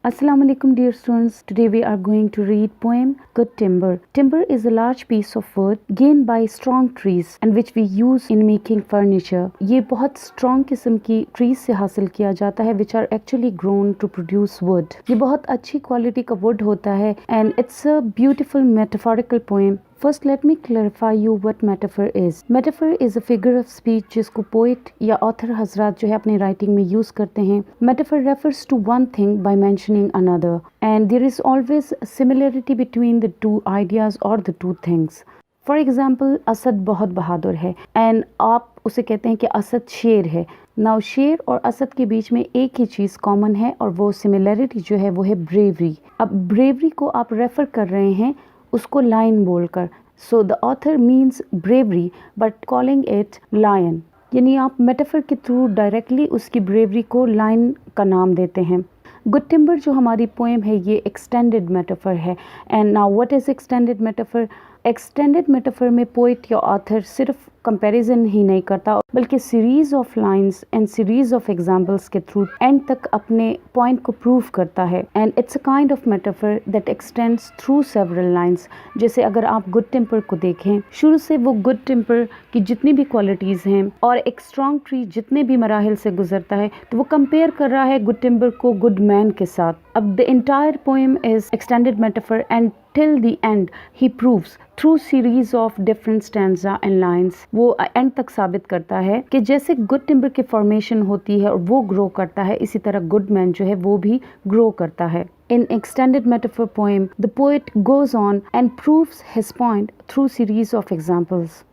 Assalamu alaikum dear students. Today we are going to read poem Good Timber. Timber is a large piece of wood gained by strong trees and which we use in making furniture. ये बहुत strong किस्म की trees से हासिल किया जाता है which are actually grown to produce wood. ये बहुत अच्छी quality का wood होता है and it's a beautiful metaphorical poem. First, let me clarify you what metaphor is. Metaphor is a figure of speech जिसको poet या author हजरात जो है अपनी writing में use करते हैं. Metaphor refers to one thing by mentioning another, and there is always a similarity between the two ideas or the two things. For example, Asad बहुत बहादुर है and आप उसे कहते हैं कि असद शेर है. Now शेर और असद के बीच में एक ही चीज़ कॉमन है और वो सिमिलरिटी जो है वो है ब्रेवरी. अब ब्रेवरी को आप रेफर कर रहे हैं उसको लाइन बोलकर. So the author means bravery but calling it lion, यानी आप मेटाफर के थ्रू डायरेक्टली उसकी ब्रेवरी को लाइन का नाम देते हैं. गुड टिम्बर जो हमारी पोएम है ये एक्सटेंडेड मेटाफर है. And now what is extended metaphor? Extended metaphor में पोइट या ऑथर सिर्फ कंपैरिजन ही नहीं करता बल्कि series of lines and series of examples के थ्रू एंड तक अपने पॉइंट को प्रूव करता है. And it's a kind of metaphor that x tends through several lines. जैसे अगर आप गुड टेम्पर को देखें, शुरू से वो गुड टेम्पर की जितनी भी क्वालिटीज़ हैं और एक स्ट्रॉन्ग ट्री जितने भी मराहिल से गुजरता है तो वो कंपेयर कर रहा है गुड टेम्पर को गुड मैन के साथ. अब the entire poem is extended metaphor and till the end he proves through series of different stanza and lines. वो एंड तक साबित करता है कि जैसे गुड टिम्बर की फॉर्मेशन होती है और वो ग्रो करता है इसी तरह गुड मैन जो है वो भी ग्रो करता है. In extended metaphor poem, the poet goes on and proves his point through series of examples.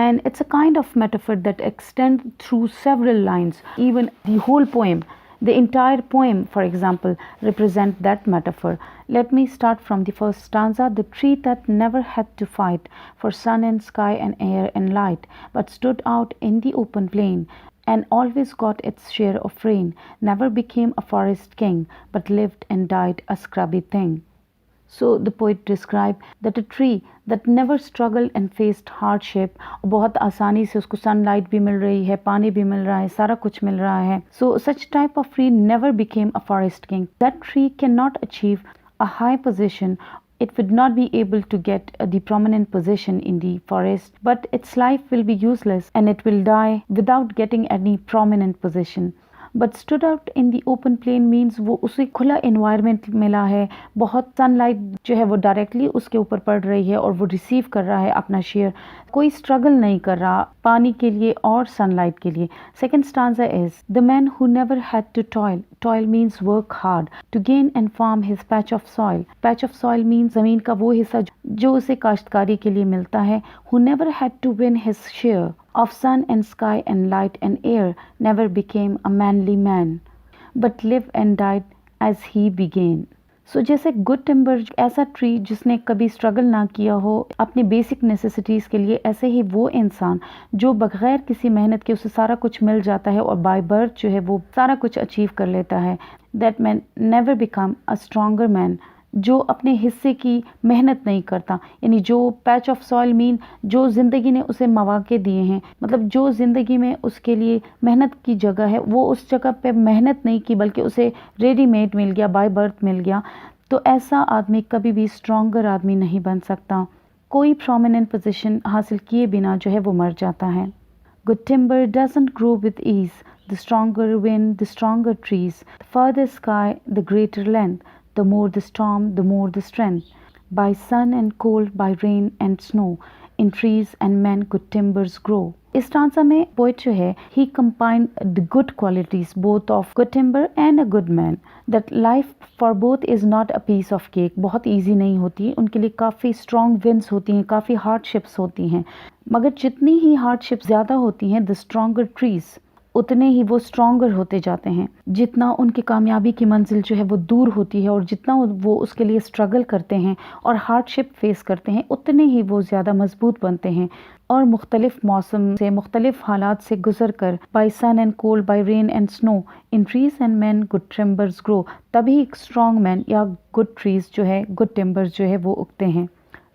And it's a kind of metaphor that extends through several lines, even the whole poem. The entire poem, for example, represent that metaphor. Let me start from the first stanza. The tree that never had to fight for sun and sky and air and light, but stood out in the open plain and always got its share of rain, never became a forest king, but lived and died a scrubby thing. So the poet described that a tree that never struggled and faced hardship, बहुत आसानी से उसको sunlight भी मिल रही है, पानी भी मिल रहा है, सारा कुछ मिल रहा है. So such type of tree never became a forest king. That tree cannot achieve a high position. It would not be able to get the prominent position in the forest, but its life will be useless and it will die without getting any prominent position. But stood out in the open plain means वो उसे खुला environment मिला है, बहुत sunlight जो है वो directly उसके ऊपर पड़ रही है और वो रिसीव कर रहा है अपना शेयर, कोई स्ट्रगल नहीं कर रहा पानी के लिए और सनलाइट के लिए. Second stanza is the man who never had to toil. Toil means work hard to gain and farm his patch of soil. Patch of soil means जमीन का वो हिस्सा जो उसे काश्तकारी के लिए मिलता है. Who never had to win his share of sun and sky and light and air, never became a manly man, but lived and died as he began. So जैसे गुड टिम्बर ऐसा ट्री जिसने कभी struggle ना किया हो अपनी basic necessities के लिए, ऐसे ही वो इंसान जो बगैर किसी मेहनत के उसे सारा कुछ मिल जाता है और बाय बर्थ जो है वो सारा कुछ अचीव कर लेता है. That man never become a stronger man, जो अपने हिस्से की मेहनत नहीं करता, यानी जो पैच ऑफ सॉइल मीन जो ज़िंदगी ने उसे मौके दिए हैं, मतलब जो ज़िंदगी में उसके लिए मेहनत की जगह है वो उस जगह पे मेहनत नहीं की बल्कि उसे रेडीमेड मिल गया, बाय बर्थ मिल गया. तो ऐसा आदमी कभी भी स्ट्रॉन्गर आदमी नहीं बन सकता. कोई प्रोमिनेंट पोजीशन हासिल किए बिना जो है वो मर जाता है. Good timber doesn't grow with ease. The stronger wind, the stronger trees, the further sky, the greater length. The more the storm, the more the strength. By sun and cold, by rain and snow, in trees and men good timbers grow. इस stanza में poet जो है he combined the good qualities both of good timber and a good man. That life for both is not a piece of cake. बहुत easy नहीं होती, उनके लिए काफ़ी strong winds होती हैं, काफ़ी hardships होती हैं, मगर जितनी ही hardships ज़्यादा होती हैं the stronger trees उतने ही वो स्ट्रॉन्गर होते जाते हैं. जितना उनकी कामयाबी की मंजिल जो है वो दूर होती है और जितना वो उसके लिए स्ट्रगल करते हैं और हार्डशिप फेस करते हैं उतने ही वो ज़्यादा मजबूत बनते हैं और मुख्तलिफ मौसम से मुख्तलिफ हालात से गुजर कर by sun and cold, by rain and snow, in trees and man good timbers grow. तभी एक स्ट्रॉन्ग मैन या गुड ट्रीज जो है, गुड टिम्बर्स जो है वो उगते हैं.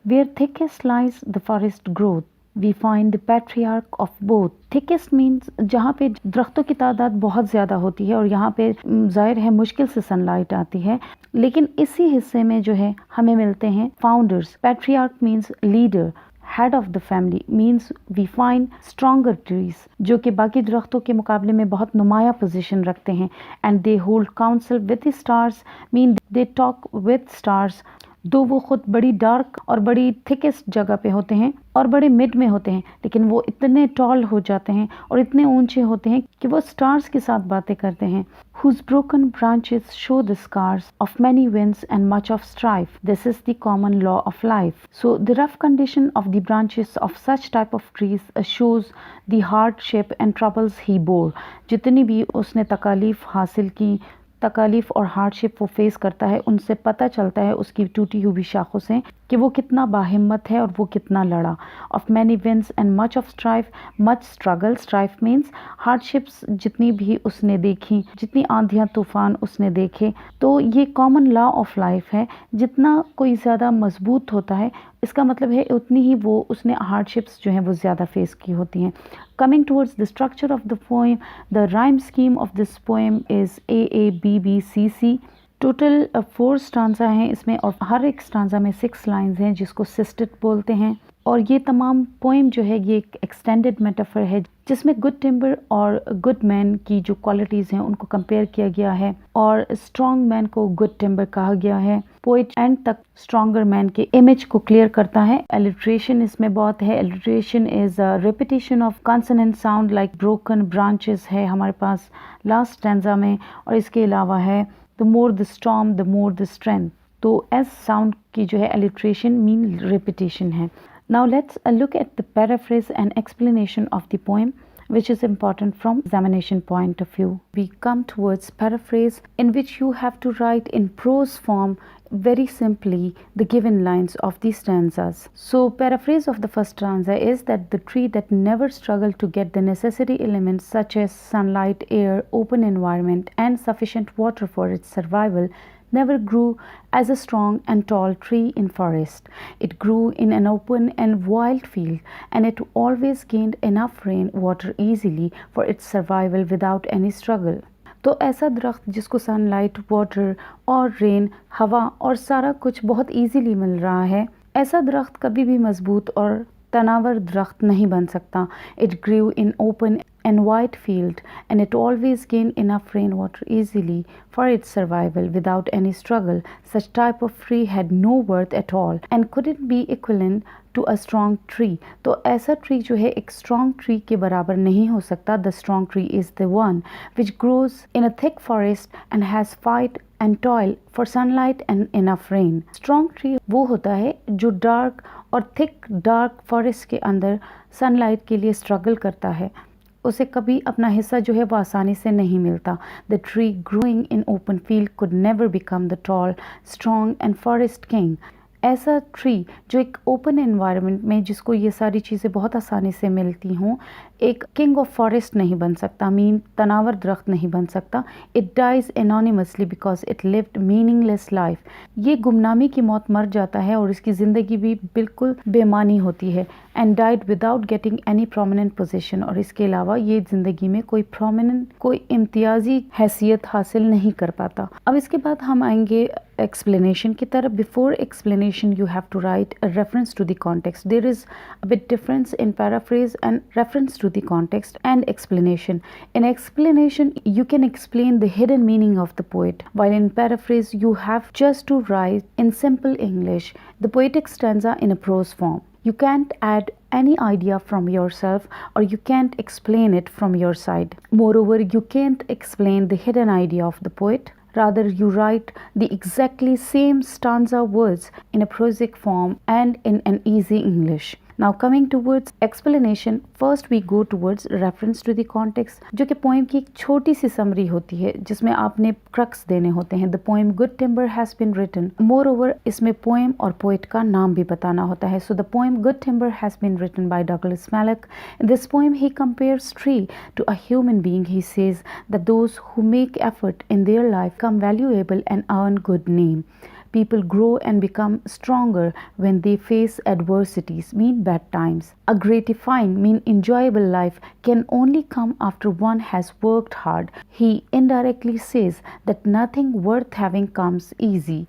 Where thickest lies the forest growth. we find the patriarch of both. Thickest means जहाँ पे दरख्तों की तादाद बहुत ज़्यादा होती है और यहाँ पे जाहिर है मुश्किल से सनलाइट आती है, लेकिन इसी हिस्से में जो है हमें मिलते हैं founders. Patriarch means leader. Head of the family means we find stronger trees जो कि बाकी दरख्तों के मुकाबले में बहुत नुमाया पोजीशन रखते हैं. And they hold counsel with the stars mean they talk with stars. दो वो खुद बड़ी डार्क और बड़ी थिकेस्ट जगह पे होते हैं और बड़े मिड में होते हैं, लेकिन वो इतने टॉल हो जाते हैं और इतने ऊंचे होते हैं कि वो स्टार्स के साथ बातें करते हैं. Whose broken branches show the scars of many winds and much of strife. This is the common law of life. So the rough condition of the branches of such type of trees shows the hardship and troubles he bore. जितनी भी उसने तकालीफ हासिल की, तकालीफ और hardship वो face करता है, उनसे पता चलता है उसकी टूटी हुई शाखों से कि वो कितना बाहिम्मत है और वो कितना लड़ा. Of many winds and much of strife, much struggle. Strife means hardships जितनी भी उसने देखी, जितनी आंधियाँ तूफान उसने देखे. तो ये कॉमन लॉ ऑफ लाइफ है, जितना कोई ज़्यादा मजबूत होता है इसका मतलब है उतनी ही वो उसने हार्डशिप्स जो हैं वो ज़्यादा फेस की होती हैं. Coming towards the structure of the poem, the rhyme scheme of this poem is A A B B C C. Total 4 stanza हैं इसमें और हर एक स्टांजा में 6 लाइंस हैं जिसको सिस्टेट बोलते हैं. और ये तमाम पोएम जो है ये एक एक्सटेंडेड मेटाफर है जिसमें गुड टिम्बर और गुड मैन की जो क्वालिटीज़ हैं उनको कंपेयर किया गया है और स्ट्रॉन्ग मैन को गुड टिम्बर कहा गया है. पोइट एंड तक स्ट्रॉन्गर मैन के इमेज को क्लियर करता है. एलिट्रेशन इसमें बहुत है. Alliteration is repetition of consonant sound like broken branches है हमारे पास लास्ट स्टैंजा में, और इसके अलावा है the more the storm the more the strength. तो एस साउंड की जो है एलिट्रेशन मीन रिपीटिशन है. Now let's look at the paraphrase and explanation of the poem, which is important from examination point of view. We come towards paraphrase in which you have to write in prose form very simply the given lines of the stanzas. So paraphrase of the first stanza is that the tree that never struggled to get the necessary elements such as sunlight, air, open environment and sufficient water for its survival never grew as a strong and tall tree in forest. It grew in an open and wild field, and it always gained enough rain water easily for its survival without any struggle. तो ऐसा दरख्त जिसको sunlight, water और rain, हवा और सारा कुछ बहुत इजीली मिल रहा है, ऐसा दरख्त कभी भी मजबूत और तनावर दरख्त नहीं बन सकता. It grew in open and wide field, and it always gained enough rainwater easily for its survival without any struggle. Such type of tree had no worth at all and couldn't be equivalent to a strong tree. तो ऐसा tree जो है एक strong tree के बराबर नहीं हो सकता. The strong tree is the one which grows in a thick forest and has fight and toil for sunlight and enough rain. Strong tree वो होता है जो dark और thick dark forest के अंदर sunlight के लिए struggle करता है. उसे कभी अपना हिस्सा जो है वो आसानी से नहीं मिलता. The tree growing in open field could never become the tall, strong and forest king. ऐसा ट्री जो एक ओपन एनवायरनमेंट में जिसको ये सारी चीज़ें बहुत आसानी से मिलती हों, एक किंग ऑफ फॉरेस्ट नहीं बन सकता, मीन तनावर दरख्त नहीं बन सकता. It dies anonymously because it lived meaningless life. ये गुमनामी की मौत मर जाता है और इसकी ज़िंदगी भी बिल्कुल बेमानी होती है. And died without getting any prominent position. और इसके अलावा ये ज़िंदगी में कोई प्रोमिनेंट, कोई इम्तियाजी हैसियत हासिल नहीं कर पाता. अब इसके बाद हम आएंगे explanation की तरफ. Before explanation you have to write a reference to the context. There is a bit difference in paraphrase and reference to the context and explanation. In explanation you can explain the hidden meaning of the poet, while in paraphrase you have just to write in simple English the poetic stanza in a prose form. You can't add any idea from yourself or you can't explain it from your side. Moreover, you can't explain the hidden idea of the poet. Rather, you write the exactly same stanza words in a prosic form and in an easy English. Now coming towards explanation, first we go towards reference to the context, जो कि poem की एक छोटी सी summary होती है जिसमें आपने crux देने होते हैं. The poem Good Timber has been written. Moreover, इसमें पोएम और पोएट का नाम भी बताना होता है. So the poem Good Timber has been written by Douglas Malloch. In this poem he compares tree to a human being. He says that those who make effort in their life become valuable and earn good name. People grow and become stronger when they face adversities, mean bad times. A gratifying, mean enjoyable life can only come after one has worked hard. He indirectly says that nothing worth having comes easy.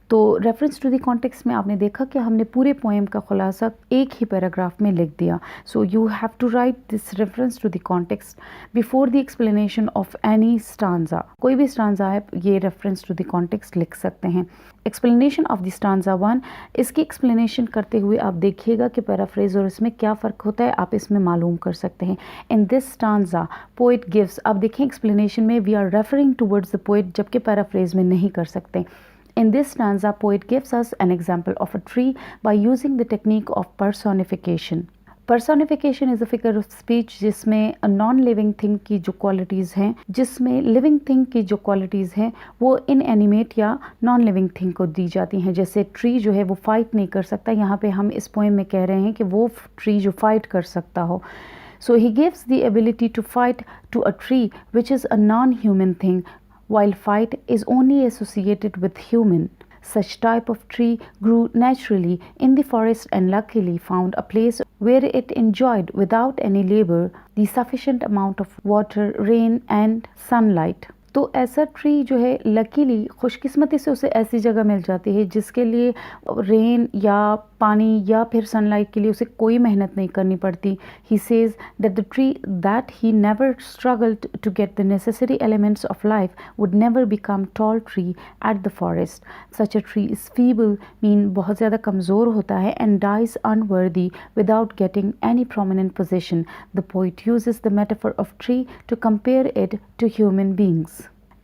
तो reference to the context में आपने देखा कि हमने पूरे poem का खुलासा एक ही पैराग्राफ में लिख दिया. So you have to write this reference to the context before the explanation of any stanza. कोई भी स्टांजा है ये रेफरेंस टू द कॉन्टेक्स्ट लिख सकते हैं. एक्सप्लेनेशन ऑफ द स्टांजा 1, इसकी एक्सप्लेनेशन करते हुए आप देखिएगा कि पैराफ्रेज और इसमें क्या फ़र्क होता है, आप इसमें मालूम कर सकते हैं. In this stanza poet gives, आप देखें एक्सप्लेनेशन में we are referring towards the poet, जबकि पैराफ्रेज में नहीं कर सकते. In this stanza, poet gives us an example of a tree by using the technique of personification. Personification is a figure of speech जिसमें non living thing की जो qualities हैं, जिसमें लिविंग थिंग की जो क्वालिटीज़ हैं वो इनएनिमेट या नॉन लिविंग थिंग को दी जाती हैं. जैसे ट्री जो है वो फाइट नहीं कर सकता, यहाँ पे हम इस पोएम में कह रहे हैं कि वो ट्री जो फाइट कर सकता हो. So he gives the ability to fight to a tree which is a non-human thing, while fight is only associated with human. Such type of tree grew naturally in the forest and luckily found a place where it enjoyed without any labor the sufficient amount of water, rain and sunlight. तो ऐसा tree जो है luckily खुशकिस्मती से उसे ऐसी जगह मिल जाती है जिसके लिए रेन या पानी या फिर सनलाइट के लिए उसे कोई मेहनत नहीं करनी पड़ती. He says that the tree that he never struggled to get the necessary elements of life would never become tall tree at the forest. Such a tree is feeble, mean बहुत ज़्यादा कमज़ोर होता है, and dies unworthy without getting any prominent position. The poet uses the metaphor of tree to compare it to human beings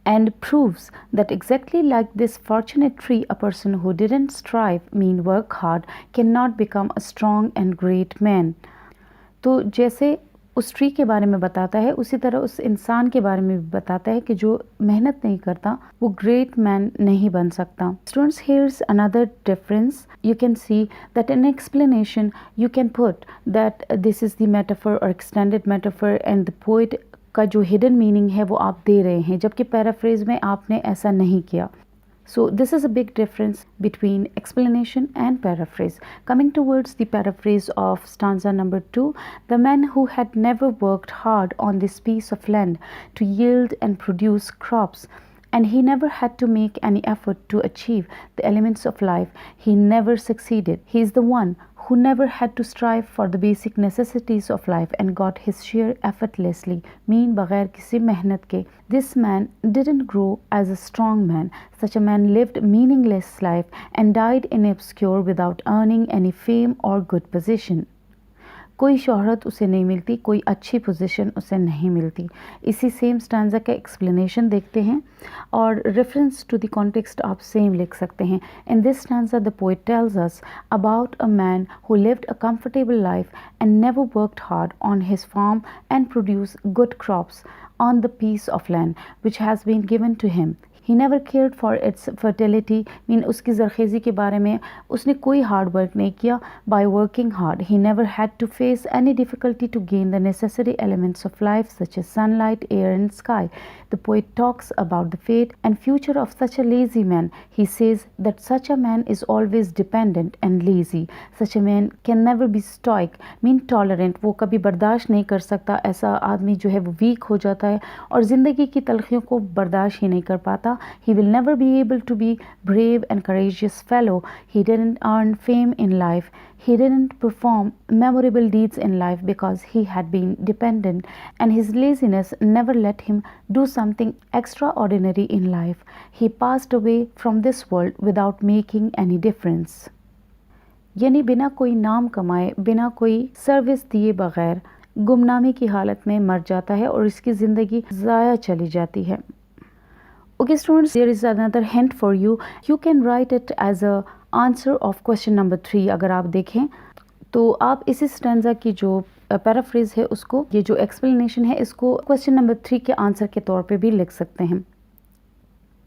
and proves that exactly like this fortunate tree, a person who didn't strive, mean work hard, cannot become a strong and great man. तो जैसे उस tree के बारे में बताता है उसी तरह उस इंसान के बारे में भी बताता है कि जो मेहनत नहीं करता वो ग्रेट मैन नहीं बन सकता. Students, here's another difference. You can see that in explanation you can put that this is the metaphor or extended metaphor and the poet का जो हिडन मीनिंग है वो आप दे रहे हैं, जबकि पैराफ्रेज में आपने ऐसा नहीं किया. So this is a big difference between explanation and paraphrase. Coming towards the paraphrase of stanza number 2, the man who had never worked hard on this piece of land to yield and produce crops, and he never had to make any effort to achieve the elements of life. He never succeeded. He is the one who never had to strive for the basic necessities of life and got his share effortlessly, mean बगैर किसी मेहनत के. This man didn't grow as a strong man. Such a man lived meaningless life and died in obscure without earning any fame or good position. कोई शोहरत उसे नहीं मिलती, कोई अच्छी पोजीशन उसे नहीं मिलती. इसी सेम स्टांजा का एक्सप्लेनेशन देखते हैं और रेफरेंस टू द कॉन्टेक्स्ट आप सेम लिख सकते हैं. In this stanza the poet tells us about a man who lived a comfortable life and never worked hard on his farm and produce good crops on the piece of land which has been given to him. He never cared for its fertility, mean उसकी ज़रखेज़ी के बारे में उसने कोई hard work नहीं किया. By working hard, he never had to face any difficulty to gain the necessary elements of life such as sunlight, air and sky. The poet talks about the fate and future of such a lazy man. He says that such a man is always dependent and lazy. Such a man can never be stoic, mean tolerant. वो कभी बर्दाश्त नहीं कर सकता. ऐसा आदमी जो है वो वीक हो जाता है और ज़िंदगी की तलखियों को बर्दाश्त ही नहीं कर पाता. He will never be able to be brave and courageous fellow. He didn't earn fame in life. He didn't perform memorable deeds in life because he had been dependent, and his laziness never let him do something extraordinary in life. He passed away from this world without making any difference. यानी बिना कोई नाम कमाए, बिना कोई service दिए बगैर गुमनामी की हालत में मर जाता है और इसकी ज़िंदगी ज़ाया चली जाती है. Okay students, there is another hint for you. You can write it as a answer of question number 3. अगर आप देखें तो आप इसी स्टैंजा की जो पैराफ्रेज है उसको, ये जो एक्सप्लेनेशन है इसको क्वेश्चन नंबर 3 के आंसर के तौर पे भी लिख सकते हैं.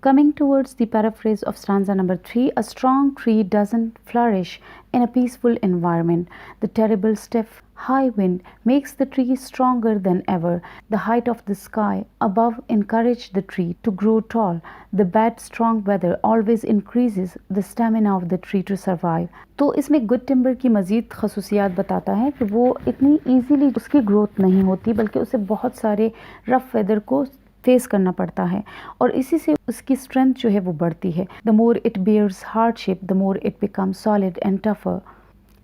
Coming towards the paraphrase of stanza number 3, a strong tree doesn't flourish in a peaceful environment. The terrible stiff high wind makes the tree stronger than ever. The height of the sky above encourages the tree to grow tall. The bad strong weather always increases the stamina of the tree to survive. तो इसमें good timber की मज़ीद खसूसियात बताता है कि वो इतनी easily उसकी ग्रोथ नहीं होती, बल्कि उसे बहुत सारे रफ़ वेदर को फेस करना पड़ता है और इसी से उसकी स्ट्रेंथ जो है वो बढ़ती है. The more it bears hardship the more it become solid and tougher.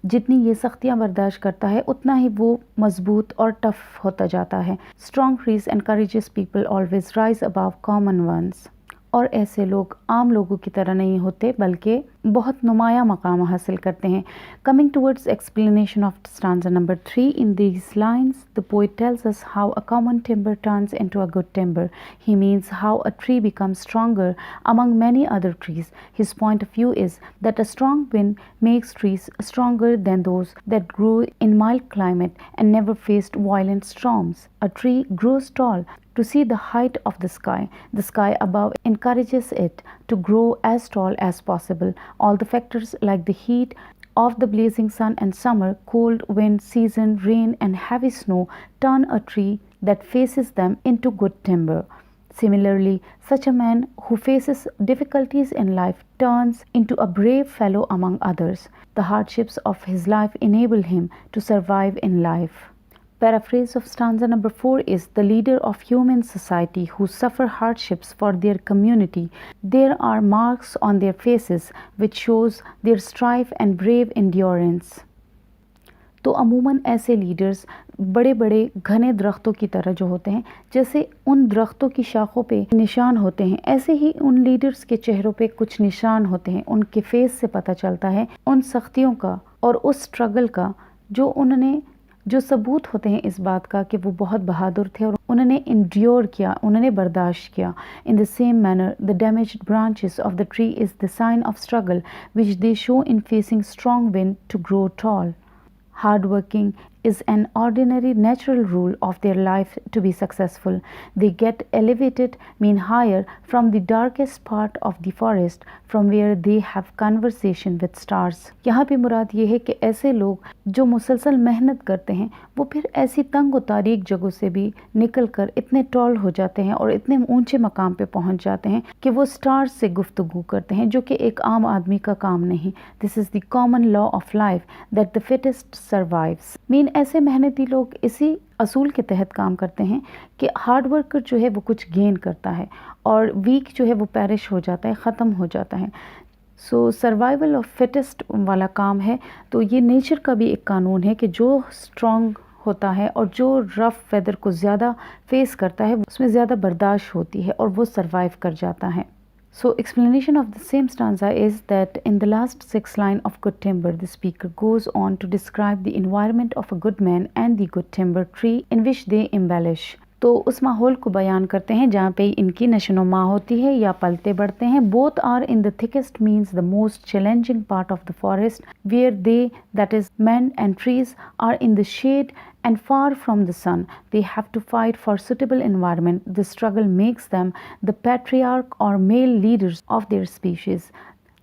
जितनी ये सख्तियाँ बर्दाश्त करता है उतना ही वो मजबूत और टफ होता जाता है. Strong trees encourages people always rise above common once. और ऐसे लोग आम लोगों की तरह नहीं होते बल्कि बहुत नुमाया मकाम हासिल करते हैं. Coming towards explanation of stanza number 3, in these lines the poet tells us how a common timber turns into a good timber. He means how a tree becomes stronger among many other trees. His point of view is that a strong wind makes trees stronger than those that grow in mild climate and never faced violent storms. A tree grows tall to see the height of the sky. The sky above encourages it to grow as tall as possible. All the factors like the heat of the blazing sun and summer, cold wind, season, rain and heavy snow turn a tree that faces them into good timber. Similarly, such a man who faces difficulties in life turns into a brave fellow among others. The hardships of his life enable him to survive in life. Paraphrase of stanza number 4 is the leader of human society who suffer hardships for their community. There are marks on their faces which shows their strife and brave endurance. तो अमूमन ऐसे leaders बड़े बड़े घने दरख्तों की तरह जो होते हैं, जैसे उन दरख्तों की शाखों पे निशान होते हैं, ऐसे ही उन लीडर्स के चेहरों पे कुछ निशान होते हैं. उनके फेस से पता चलता है उन सख्तियों का और उस स्ट्रगल का जो सबूत होते हैं इस बात का कि वो बहुत बहादुर थे और उन्होंने इंड्योर किया, उन्होंने बर्दाश्त किया. In the same manner the damaged branches of the tree is the sign of struggle which they show in facing strong wind to grow tall. Hard working is an ordinary natural rule of their life to be successful. They get elevated, mean higher, from the darkest part of the forest from where they have conversation with stars. यहाँ पे मुराद ये है कि ऐसे लोग जो मुसलसल मेहनत करते हैं वो फिर ऐसी तंग व तारीक जगहों से भी निकल कर इतने टॉल हो जाते हैं और इतने ऊंचे मकाम पे पहुंच जाते हैं कि वो स्टार्स से गुफ्तगू करते हैं, जो कि एक आम आदमी का काम नहीं. This is the common law of life that the fittest survives. Mean ऐसे मेहनती लोग इसी असूल के तहत काम करते हैं कि हार्ड वर्कर जो है वो कुछ गेन करता है और वीक जो है वो पेरिश हो जाता है, ख़त्म हो जाता है. सो सर्वाइवल ऑफ फिटेस्ट वाला काम है. तो ये नेचर का भी एक कानून है कि जो स्ट्रॉन्ग होता है और जो रफ़ वेदर को ज़्यादा फेस करता है उसमें ज़्यादा बर्दाश्त होती है और वो सर्वाइव कर जाता है. So explanation of the same stanza is that in the last 6 line of Good Timber, the speaker goes on to describe the environment of a good man and the good timber tree in which they embellish. तो उस माहौल को बयान करते हैं जहाँ पे इनकी नशोनुमा होती है या पलते बढ़ते हैं. Both are in the thickest means the most challenging part of the forest where they, that is men and trees, are in the shade and far from the sun. They have to fight for suitable environment. The struggle makes them the patriarch or male leaders of their species.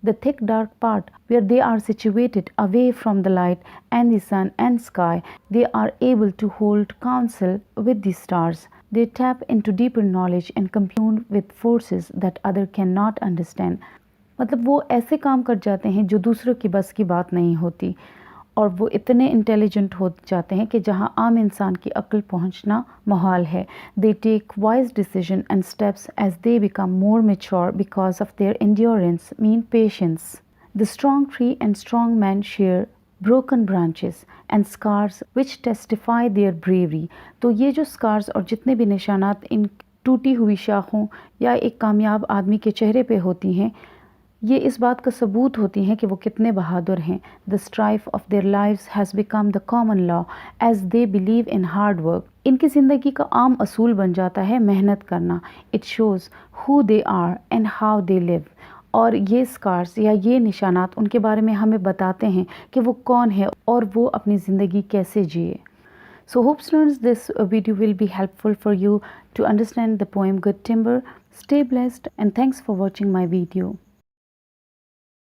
The thick dark part where they are situated away from the light and the sun and sky, they are able to hold counsel with the stars. They tap into deeper knowledge and commune with forces that other cannot understand. मतलब वो ऐसे काम कर जाते हैं जो दूसरों की बस की बात नहीं होती और वो इतने इंटेलिजेंट हो जाते हैं कि जहाँ आम इंसान की अक्ल पहुँचना मुहाल है. They take wise decision and steps as they become more mature because of their endurance, mean patience. The strong tree and strong man share broken branches and scars which testify their bravery. तो ये जो scars और जितने भी निशानात इन टूटी हुई शाखों या एक कामयाब आदमी के चेहरे पे होती हैं, ये इस बात का सबूत होती हैं कि वो कितने बहादुर हैं. The strife of their lives has become the common law as they believe in hard work. इनकी ज़िंदगी का आम असूल बन जाता है मेहनत करना. It shows who they are and how they live. और ये स्कार्स या ये निशानात उनके बारे में हमें बताते हैं कि वो कौन है और वो अपनी ज़िंदगी कैसे जिए. So hope students this video will be helpful for you to understand the poem Good Timber. Stay blessed and thanks for watching my video.